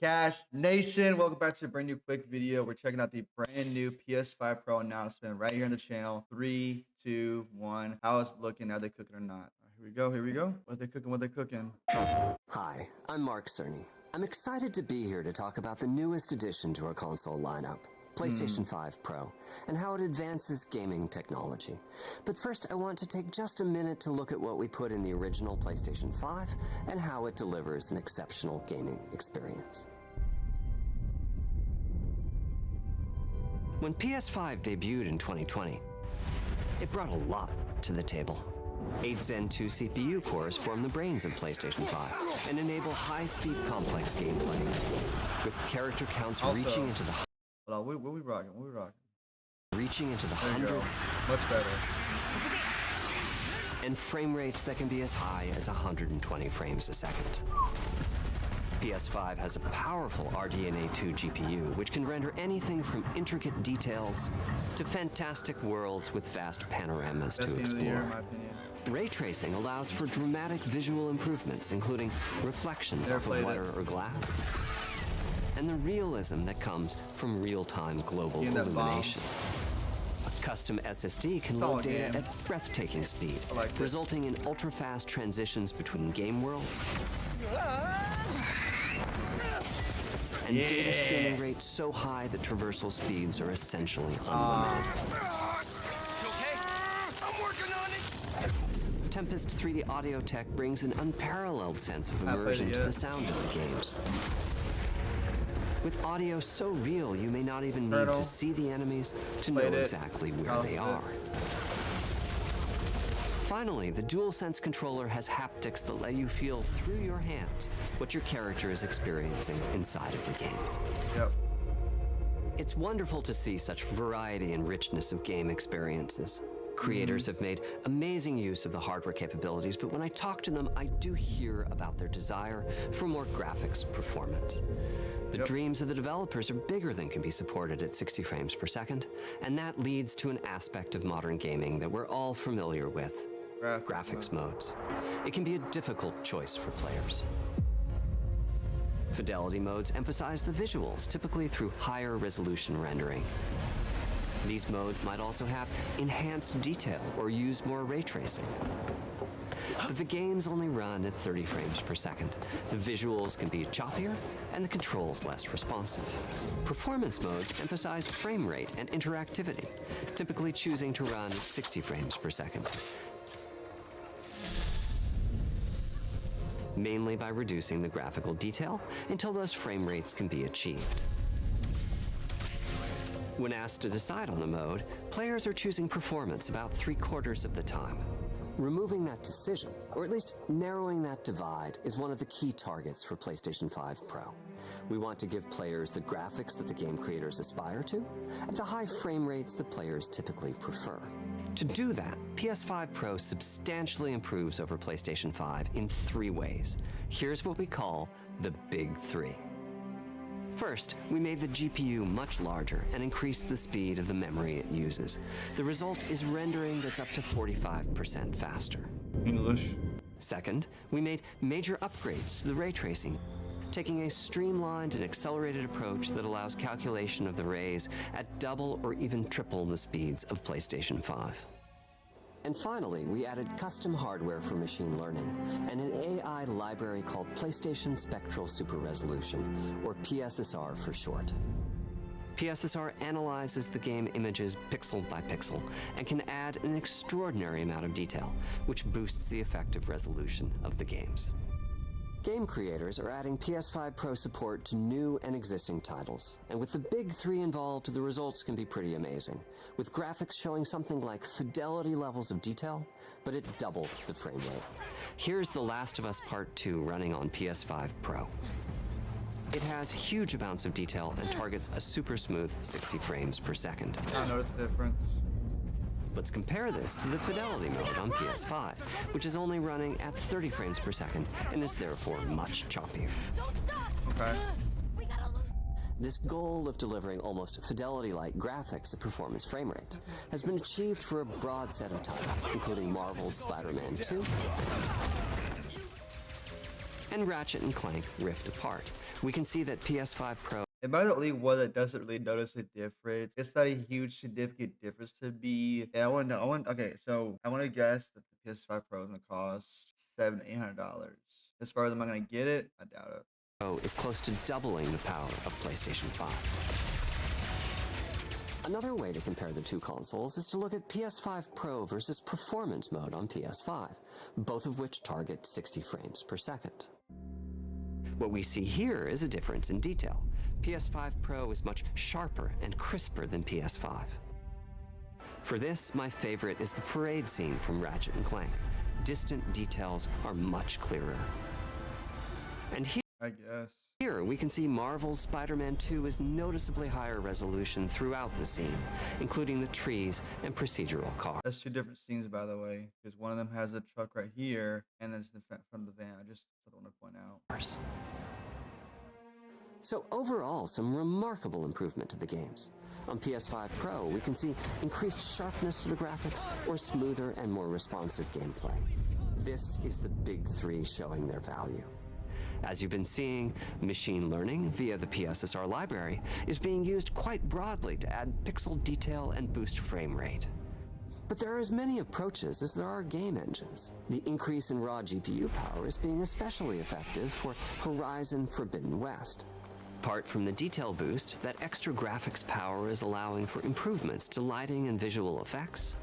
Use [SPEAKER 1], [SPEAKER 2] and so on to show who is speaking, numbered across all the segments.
[SPEAKER 1] Cash Nation, welcome back to a brand new quick video. We're checking out the brand new PS5 Pro announcement right here on the channel. 3, 2, 1. How is it looking? Are they cooking or not? All right, here we go. Here we go. What they cooking? What they cooking?
[SPEAKER 2] Hi, I'm Mark Cerny. I'm excited to be here to talk about the newest addition to our console lineup, PlayStation 5 Pro, and how it advances gaming technology. But first, I want to take just a minute to look at what we put in the original PlayStation 5 and how it delivers an exceptional gaming experience. When PS5 debuted in 2020, it brought a lot to the table. 8 Zen 2 CPU cores form the brains of PlayStation 5 and enable high-speed complex gameplay, with character counts reaching into the
[SPEAKER 1] Hold on, what we rocking? What we rocking?
[SPEAKER 2] Reaching into the
[SPEAKER 1] There you go.
[SPEAKER 2] hundreds,
[SPEAKER 1] Much better.
[SPEAKER 2] and frame rates that can be as high as 120 frames a second. PS5 has a powerful RDNA 2 GPU, which can render anything from intricate details to fantastic worlds with vast panoramas
[SPEAKER 1] Best
[SPEAKER 2] to
[SPEAKER 1] game of the year, in
[SPEAKER 2] explore.
[SPEAKER 1] my opinion.
[SPEAKER 2] Ray tracing allows for dramatic visual improvements, including reflections
[SPEAKER 1] Never
[SPEAKER 2] off of
[SPEAKER 1] played
[SPEAKER 2] water or glass, and the realism that comes from real-time global
[SPEAKER 1] Getting that bomb.
[SPEAKER 2] illumination. A custom SSD can
[SPEAKER 1] Solid
[SPEAKER 2] load data
[SPEAKER 1] game.
[SPEAKER 2] at breathtaking speed,
[SPEAKER 1] I like it.
[SPEAKER 2] resulting in ultra-fast transitions between game worlds and data streaming rates so high that traversal speeds are essentially unlimited. Tempest 3D audio tech brings an unparalleled sense of
[SPEAKER 1] Not played it
[SPEAKER 2] immersion to
[SPEAKER 1] yet.
[SPEAKER 2] the sound of the games. With audio so real, you may not even need
[SPEAKER 1] Turtle.
[SPEAKER 2] to see the enemies to
[SPEAKER 1] Played
[SPEAKER 2] know
[SPEAKER 1] it.
[SPEAKER 2] exactly where
[SPEAKER 1] Oh,
[SPEAKER 2] they
[SPEAKER 1] good.
[SPEAKER 2] are. Finally, the DualSense controller has haptics that let you feel through your hands what your character is experiencing inside of the game.
[SPEAKER 1] Yep.
[SPEAKER 2] It's wonderful to see such variety and richness of game experiences. Creators have made amazing use of the hardware capabilities, but when I talk to them, I do hear about their desire for more graphics performance. The dreams of the developers are bigger than can be supported at 60 frames per second, and that leads to an aspect of modern gaming that we're all familiar with: graphics modes. It can be a difficult choice for players. Fidelity modes emphasize the visuals, typically through higher resolution rendering. These modes might also have enhanced detail or use more ray tracing. But the games only run at 30 frames per second. The visuals can be choppier and the controls less responsive. Performance modes emphasize frame rate and interactivity, typically choosing to run at 60 frames per second, mainly by reducing the graphical detail until those frame rates can be achieved. When asked to decide on a mode, players are choosing performance about 3/4 of the time. Removing that decision, or at least narrowing that divide, is one of the key targets for PlayStation 5 Pro. We want to give players the graphics that the game creators aspire to, at the high frame rates that players typically prefer. To do that, PS5 Pro substantially improves over PlayStation 5 in 3 ways. Here's what we call the Big 3. First, we made the GPU much larger and increased the speed of the memory it uses. The result is rendering that's up to 45% faster.
[SPEAKER 1] English.
[SPEAKER 2] Second, we made major upgrades to the ray tracing, taking a streamlined and accelerated approach that allows calculation of the rays at double or even triple the speeds of PlayStation 5. And finally, we added custom hardware for machine learning and an AI library called PlayStation Spectral Super Resolution, or PSSR for short. PSSR analyzes the game images pixel by pixel and can add an extraordinary amount of detail, which boosts the effective resolution of the games. Game creators are adding PS5 Pro support to new and existing titles, and with the Big 3 involved, the results can be pretty amazing, with graphics showing something like fidelity levels of detail, but at double the frame rate. Here's The Last of Us Part 2 running on PS5 Pro. It has huge amounts of detail and targets a super smooth 60 frames per second.
[SPEAKER 1] I noticed the difference.
[SPEAKER 2] Let's compare this to the Fidelity mode on PS5, which is only running at 30 frames per second and is therefore much choppier.
[SPEAKER 1] Okay.
[SPEAKER 2] This goal of delivering almost Fidelity-like graphics at performance frame rates has been achieved for a broad set of titles, including Marvel's Spider-Man 2 and Ratchet and Clank Rift Apart. We can see that PS5 Pro
[SPEAKER 1] And by the only one that doesn't really notice a difference, it's not a huge significant difference to me. And okay, so I want to guess that the PS5 Pro is gonna cost $700-800. As far as am I gonna get it, I doubt it.
[SPEAKER 2] is close to doubling the power of PlayStation 5. Another way to compare the two consoles is to look at PS5 Pro versus Performance mode on PS5, both of which target 60 frames per second. What we see here is a difference in detail. PS5 Pro is much sharper and crisper than PS5. For this, my favorite is the parade scene from Ratchet and Clank. Distant details are much clearer. And here we can see Marvel's Spider-Man 2 is noticeably higher resolution throughout the scene, including the trees and procedural cars.
[SPEAKER 1] That's two different scenes, by the way, because one of them has a truck right here, and then it's the front of the van. I just want to point out.
[SPEAKER 2] So overall, some remarkable improvement to the games. On PS5 Pro, we can see increased sharpness to the graphics or smoother and more responsive gameplay. This is the big three showing their value. As you've been seeing, machine learning via the PSSR library is being used quite broadly to add pixel detail and boost frame rate. But there are as many approaches as there are game engines. The increase in raw GPU power is being especially effective for Horizon Forbidden West. Apart from the detail boost, that extra graphics power is allowing for improvements to lighting and visual effects,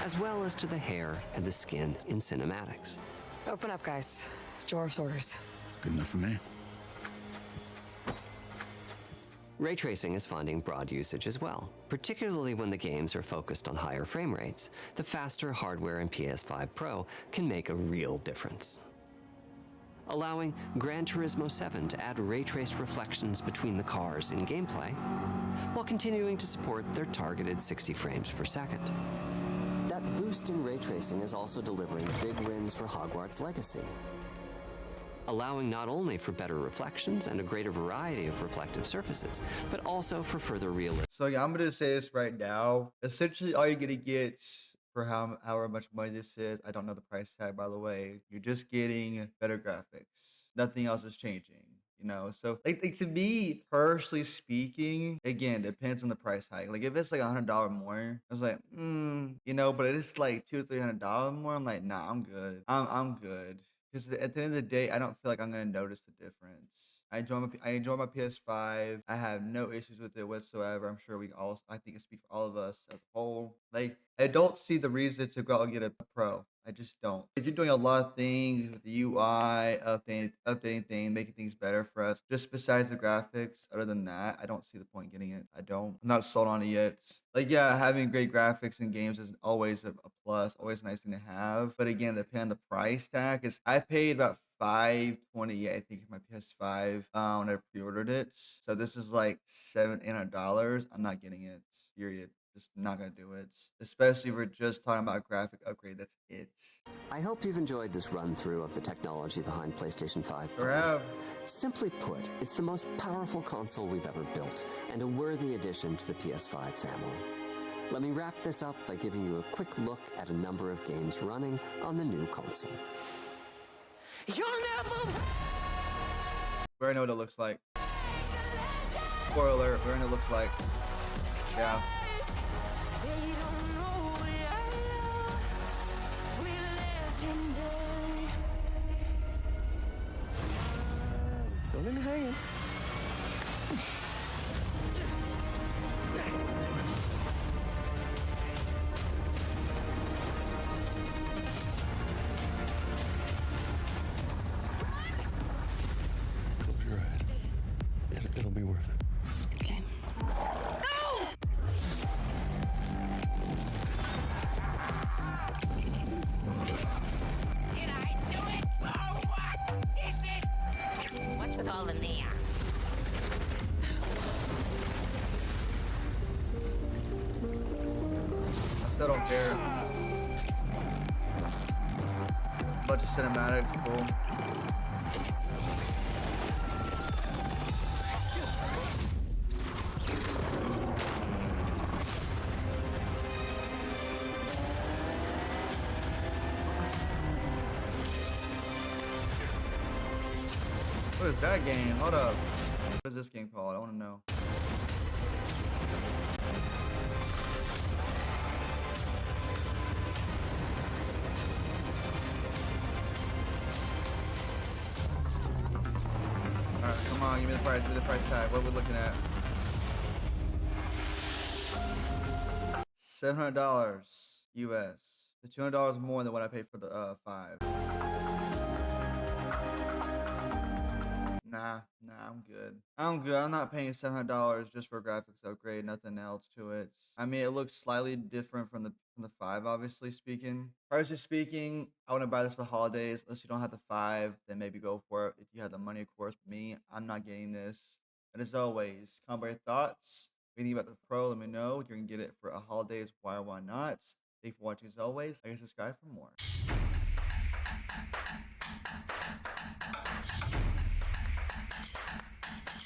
[SPEAKER 2] as well as to the hair and the skin in cinematics.
[SPEAKER 3] Open up, guys. Dwarf's orders.
[SPEAKER 4] Good enough for me.
[SPEAKER 2] Ray tracing is finding broad usage as well, particularly when the games are focused on higher frame rates. The faster hardware in PS5 Pro can make a real difference, allowing Gran Turismo 7 to add ray-traced reflections between the cars in gameplay, while continuing to support their targeted 60 frames per second. That boost in ray tracing is also delivering big wins for Hogwarts Legacy, allowing not only for better reflections and a greater variety of reflective surfaces, but also for further realism.
[SPEAKER 1] So yeah, I'm gonna say this right now. Essentially, all you're gonna get for however much money this is, I don't know the price tag, by the way. You're just getting better graphics. Nothing else is changing. You know, so like to me personally speaking, again, depends on the price hike. Like if it's like $100 more, I was like, you know, but it's like $200-300 more. I'm like, nah, I'm good. I'm good. Because at the end of the day, I don't feel like I'm gonna notice the difference. I enjoy my PS5. I have no issues with it whatsoever. I'm sure I think it speaks for all of us as a whole. Like, I don't see the reason to go out and get a Pro. I just don't. If you're doing a lot of things with the UI, updating things, making things better for us, just besides the graphics, other than that, I don't see the point in getting it. I'm not sold on it yet. Like, yeah, having great graphics in games is always a plus, always a nice thing to have. But again, depending on the price tag, because I paid about $528, I think, for my PS5 when I pre-ordered it. So this is like $700-800. I'm not getting it. Period. Just not gonna do it. Especially if we're just talking about a graphic upgrade. That's it.
[SPEAKER 2] I hope you've enjoyed this run-through of the technology behind PlayStation 5 Pro.
[SPEAKER 1] Sure have.
[SPEAKER 2] Simply put, it's the most powerful console we've ever built, and a worthy addition to the PS5 family. Let me wrap this up by giving you a quick look at a number of games running on the new console.
[SPEAKER 1] We already know what it looks like. Spoiler alert, we already know what it looks like. Yeah.
[SPEAKER 3] Don't let me hang.
[SPEAKER 4] Close your eyes. It'll be worth it.
[SPEAKER 3] Okay.
[SPEAKER 5] Did I do it? Oh, what is this? What's with all the neon?
[SPEAKER 1] I still don't care. Bunch of cinematics, cool. What is that game? Hold up. What is this game called? I want to know. Alright, come on, give me the price. Give me the price tag. What are we looking at? $700 US. The $200 more than what I paid for the 5. Nah, I'm good. I'm good. I'm not paying $700 just for a graphics upgrade. Nothing else to it. I mean, it looks slightly different from the 5, obviously speaking. Primarily speaking, I want to buy this for the holidays. Unless you don't have the 5, then maybe go for it. If you have the money, of course. Me, I'm not getting this. And as always, comment by your thoughts. If you think about the Pro, let me know. You're gonna get it for a holidays. Why not? Thanks for watching as always. Like and subscribe for more.